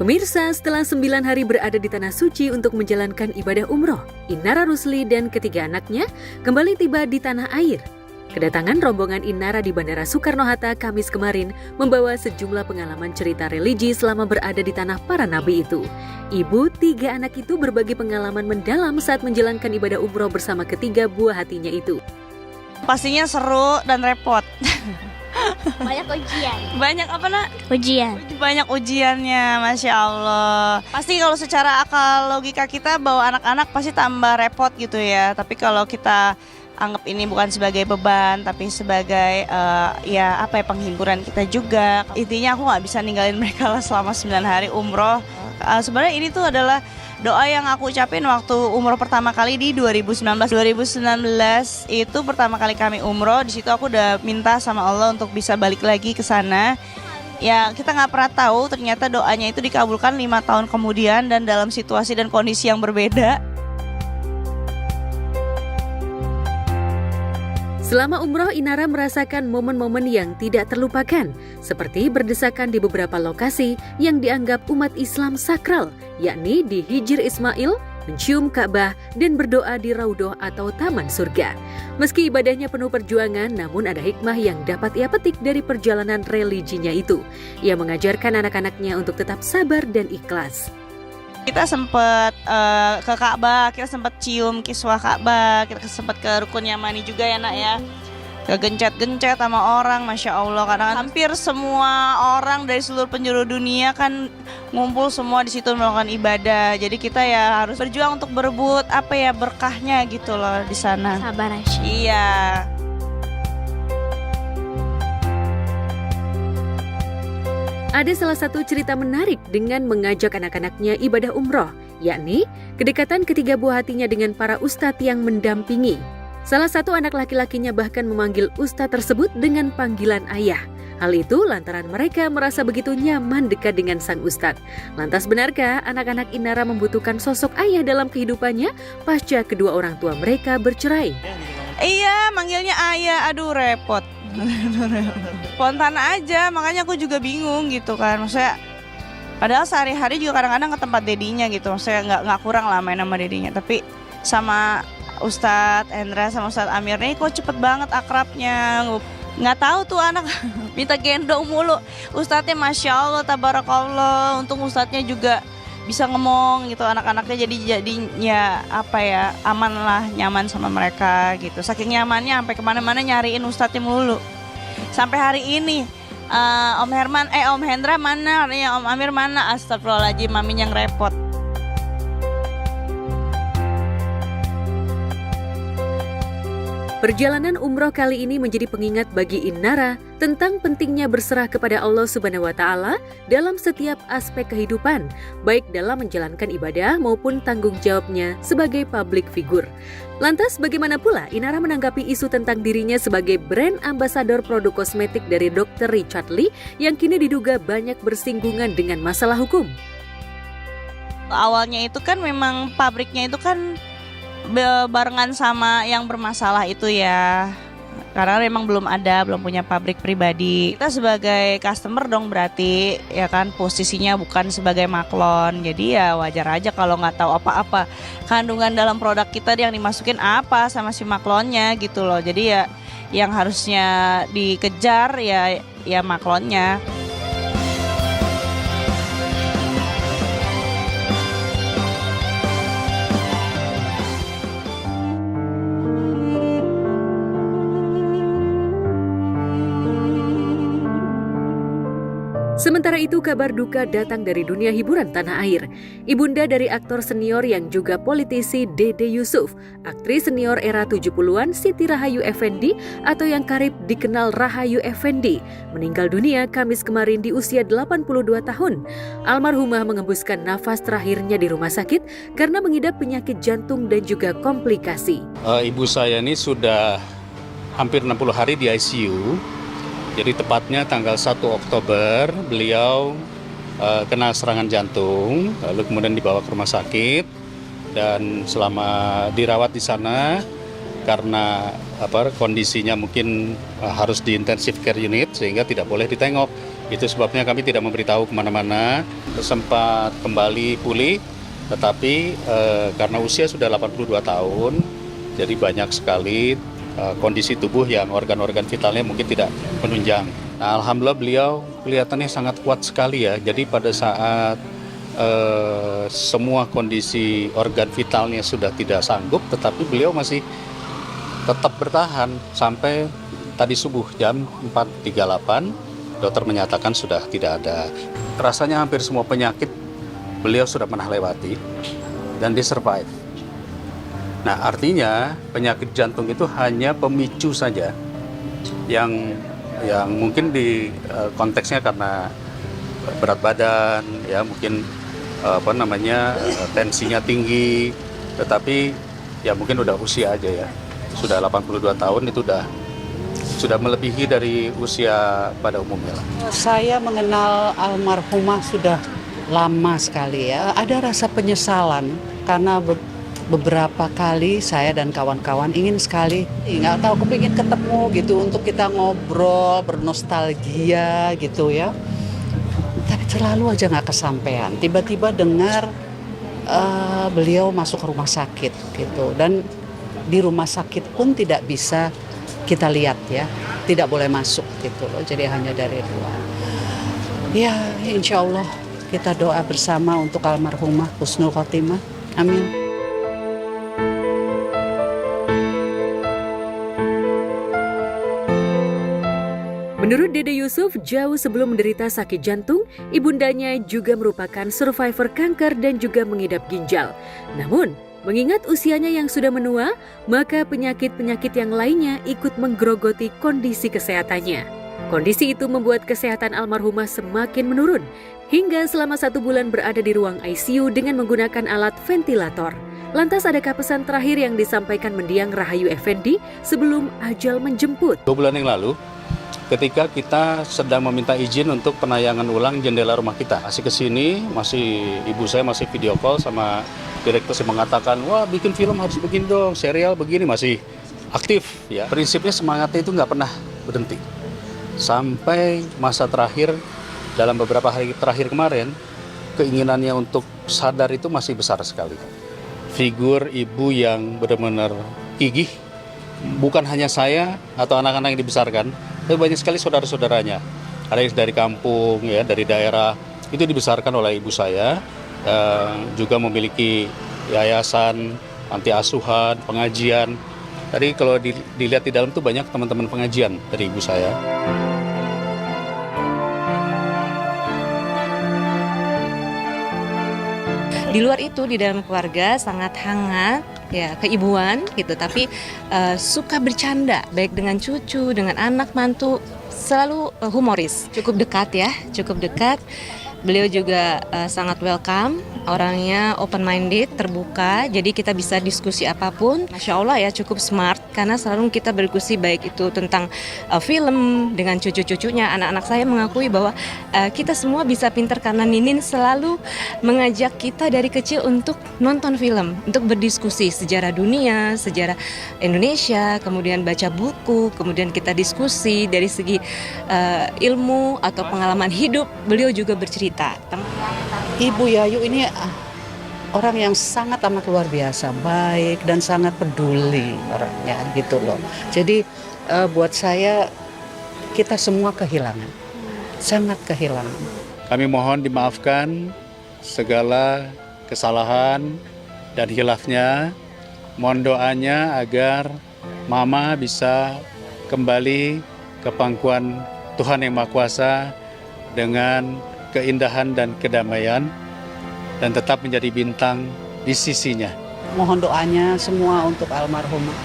Pemirsa, setelah 9 hari berada di Tanah Suci untuk menjalankan ibadah umroh, Inara Rusli dan ketiga anaknya kembali tiba di tanah air. Kedatangan rombongan Inara di Bandara Soekarno-Hatta Kamis kemarin membawa sejumlah pengalaman cerita religi selama berada di tanah para nabi itu. Ibu tiga anak itu berbagi pengalaman mendalam saat menjalankan ibadah umroh bersama ketiga buah hatinya itu. Pastinya seru dan repot. Banyak ujian. Banyak apa nak? Ujian. Banyak ujiannya, Masya Allah. Pasti kalau secara akal logika kita bawa anak-anak pasti tambah repot gitu ya. Tapi kalau kita anggap ini bukan sebagai beban, tapi sebagai penghiburan kita juga. Intinya aku nggak bisa ninggalin mereka lah selama 9 hari umroh. Sebenarnya ini tuh adalah doa yang aku ucapin waktu umroh pertama kali di 2019. 2019 itu pertama kali kami umroh. Di situ aku udah minta sama Allah untuk bisa balik lagi ke sana. Ya kita nggak pernah tahu ternyata doanya itu dikabulkan 5 tahun kemudian dan dalam situasi dan kondisi yang berbeda. Selama umroh, Inara merasakan momen-momen yang tidak terlupakan, seperti berdesakan di beberapa lokasi yang dianggap umat Islam sakral, yakni di Hijr Ismail, mencium Ka'bah, dan berdoa di Raudhah atau Taman Surga. Meski ibadahnya penuh perjuangan, namun ada hikmah yang dapat ia petik dari perjalanan religinya itu. Ia mengajarkan anak-anaknya untuk tetap sabar dan ikhlas. Kita sempat ke Ka'bah, kita sempat cium kiswah Ka'bah, kita sempat ke Rukun Yamani juga ya nak ya. Kegencet-gencet sama orang, Masya Allah. Karena hampir semua orang dari seluruh penjuru dunia kan ngumpul semua di situ melakukan ibadah. Jadi kita ya harus berjuang untuk berebut berkahnya gitu loh di sana. Sabar aja. Iya. Ada salah satu cerita menarik dengan mengajak anak-anaknya ibadah umroh, yakni kedekatan ketiga buah hatinya dengan para ustadz yang mendampingi. Salah satu anak laki-lakinya bahkan memanggil ustadz tersebut dengan panggilan ayah. Hal itu lantaran mereka merasa begitu nyaman dekat dengan sang ustadz. Lantas benarkah anak-anak Inara membutuhkan sosok ayah dalam kehidupannya pasca kedua orang tua mereka bercerai? Iya, manggilnya ayah, aduh repot. Spontan aja, makanya aku juga bingung gitu kan. Maksudnya padahal sehari-hari juga kadang-kadang ke tempat dedinya gitu. Maksudnya nggak kurang lah main sama dedinya. Tapi sama Ustadz Endra sama Ustadz Amir nih kok cepet banget akrabnya. Nggak tahu tuh anak minta gendong mulu. Ustadznya Masya Allah, Tabarakallah. Untung Ustadznya juga bisa ngomong gitu, anak-anaknya jadinya aman lah, nyaman sama mereka gitu. Saking nyamannya sampai kemana-mana nyariin ustadznya mulu. Sampai hari ini Om Hendra mana, Om Amir mana, astagfirullahaladzim, maminya yang repot. Perjalanan umroh kali ini menjadi pengingat bagi Inara tentang pentingnya berserah kepada Allah Subhanahu wa Ta'ala dalam setiap aspek kehidupan, baik dalam menjalankan ibadah maupun tanggung jawabnya sebagai public figure. Lantas bagaimana pula Inara menanggapi isu tentang dirinya sebagai brand ambasador produk kosmetik dari Dr. Richard Lee yang kini diduga banyak bersinggungan dengan masalah hukum? Awalnya itu kan memang pabriknya itu kan barengan sama yang bermasalah itu ya. Karena memang belum punya pabrik pribadi. Kita sebagai customer dong berarti ya kan, posisinya bukan sebagai maklon. Jadi ya wajar aja kalau nggak tahu apa-apa kandungan dalam produk kita yang dimasukin apa sama si maklonnya gitu loh. Jadi ya yang harusnya dikejar ya maklonnya. Sementara itu kabar duka datang dari dunia hiburan tanah air. Ibunda dari aktor senior yang juga politisi Dede Yusuf, aktris senior era 70-an Siti Rahayu Effendi atau yang karib dikenal Rahayu Effendi, meninggal dunia Kamis kemarin di usia 82 tahun. Almarhumah mengembuskan nafas terakhirnya di rumah sakit karena mengidap penyakit jantung dan juga komplikasi. Ibu saya ini sudah hampir 60 hari di ICU. Jadi tepatnya tanggal 1 Oktober beliau kena serangan jantung, lalu kemudian dibawa ke rumah sakit dan selama dirawat di sana karena kondisinya mungkin harus di intensive care unit sehingga tidak boleh ditengok. Itu sebabnya kami tidak memberitahu kemana-mana, sempat kembali pulih, tetapi karena usia sudah 82 tahun, jadi banyak sekali kondisi tubuh yang organ-organ vitalnya mungkin tidak menunjang. Nah, alhamdulillah beliau kelihatannya sangat kuat sekali ya. Jadi pada saat semua kondisi organ vitalnya sudah tidak sanggup, tetapi beliau masih tetap bertahan sampai tadi subuh jam 4.38, dokter menyatakan sudah tidak ada. Rasanya hampir semua penyakit beliau sudah pernah lewati dan dia survive. Nah, artinya penyakit jantung itu hanya pemicu saja yang mungkin di konteksnya karena berat badan, ya mungkin tensinya tinggi, tetapi ya mungkin udah usia aja ya. Sudah 82 tahun itu sudah melebihi dari usia pada umumnya lah. Saya mengenal almarhumah sudah lama sekali ya. Ada rasa penyesalan karena beberapa kali saya dan kawan-kawan ingin sekali, nggak tahu, kepingin ketemu gitu untuk kita ngobrol, bernostalgia gitu ya. Tapi terlalu aja nggak kesampaian. Tiba-tiba dengar beliau masuk ke rumah sakit gitu, dan di rumah sakit pun tidak bisa kita lihat ya, tidak boleh masuk gitu loh. Jadi hanya dari luar. Ya, insya Allah kita doa bersama untuk almarhumah husnul khotimah. Amin. Menurut Dede Yusuf, jauh sebelum menderita sakit jantung, ibundanya juga merupakan survivor kanker dan juga mengidap ginjal. Namun, mengingat usianya yang sudah menua, maka penyakit-penyakit yang lainnya ikut menggerogoti kondisi kesehatannya. Kondisi itu membuat kesehatan almarhumah semakin menurun, hingga selama 1 bulan berada di ruang ICU dengan menggunakan alat ventilator. Lantas adakah pesan terakhir yang disampaikan mendiang Rahayu Effendi sebelum ajal menjemput? 2 bulan yang lalu, ketika kita sedang meminta izin untuk penayangan ulang jendela rumah kita. Masih kesini, ibu saya masih video call sama direktur, saya mengatakan, wah bikin film harus begini dong, serial begini, masih aktif ya. Prinsipnya semangatnya itu nggak pernah berhenti. Sampai masa terakhir, dalam beberapa hari terakhir kemarin, keinginannya untuk sadar itu masih besar sekali. Figur ibu yang benar-benar gigih, bukan hanya saya atau anak-anak yang dibesarkan, tapi banyak sekali saudara-saudaranya. Ada yang dari kampung, ya, dari daerah, itu dibesarkan oleh ibu saya, juga memiliki yayasan, anti asuhan, pengajian. Tadi kalau dilihat di dalam tuh banyak teman-teman pengajian dari ibu saya. Di luar itu, di dalam keluarga sangat hangat, ya, keibuan gitu, tapi suka bercanda, baik dengan cucu, dengan anak, mantu, selalu humoris. Cukup dekat ya, cukup dekat. Beliau juga sangat welcome, orangnya open-minded, terbuka, jadi kita bisa diskusi apapun. Masya Allah ya, cukup smart, karena selalu kita berdiskusi baik itu tentang film dengan cucu-cucunya. Anak-anak saya mengakui bahwa kita semua bisa pintar karena Ninin selalu mengajak kita dari kecil untuk nonton film, untuk berdiskusi sejarah dunia, sejarah Indonesia, kemudian baca buku, kemudian kita diskusi dari segi ilmu atau pengalaman hidup. Beliau juga bercerita. Ibu Yayu ini orang yang sangat amat luar biasa, baik dan sangat peduli orangnya gitu loh. Jadi buat saya, kita semua kehilangan, sangat kehilangan. Kami mohon dimaafkan segala kesalahan dan hilafnya. Mohon doanya agar Mama bisa kembali ke pangkuan Tuhan Yang Maha Kuasa dengan keindahan dan kedamaian, dan tetap menjadi bintang di sisinya. Mohon doanya semua untuk almarhumah.